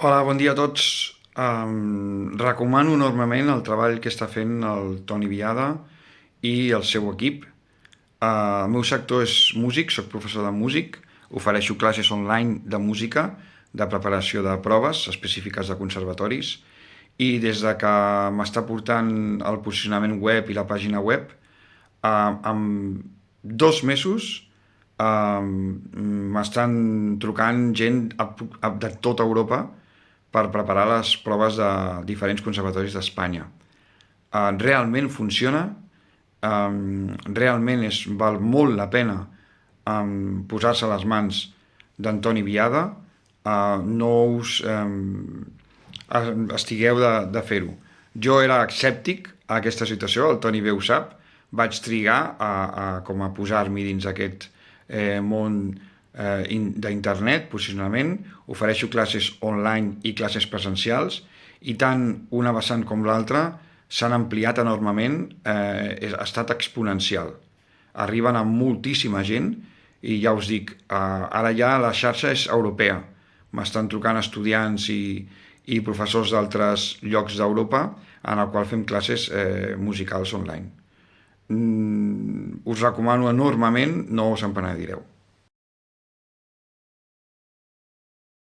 Hola, bon dia a tots. Recomano enormement el treball que està fent el Toni Viada i el seu equip. El meu sector és músic, soc professor de músic, ofereixo classes online de música, de preparació de proves específiques de conservatoris, i des de que m'està portant el posicionament web i la pàgina web, en 2 mesos m'estan trucant gent de tota Europa per preparar les proves de diferents conservatoris d'Espanya. Realment funciona, realment val molt la pena posar-se a les mans d'Antoni Viada. No us estigueu de fer-ho. Jo era escèptic a aquesta situació, el Toni bé ho sap. Vaig trigar com a posar-m'hi dins aquest món d'internet, posicionament. Ofereixo classes online i classes presencials, i tant una vessant com l'altra s'han ampliat enormement, ha estat exponencial. Arriben a moltíssima gent i ja us dic, ara ja la xarxa és europea. M'estan trucant estudiants i professors d'altres llocs d'Europa en el qual fem classes musicals online. Us recomano enormement, no us en penedireu.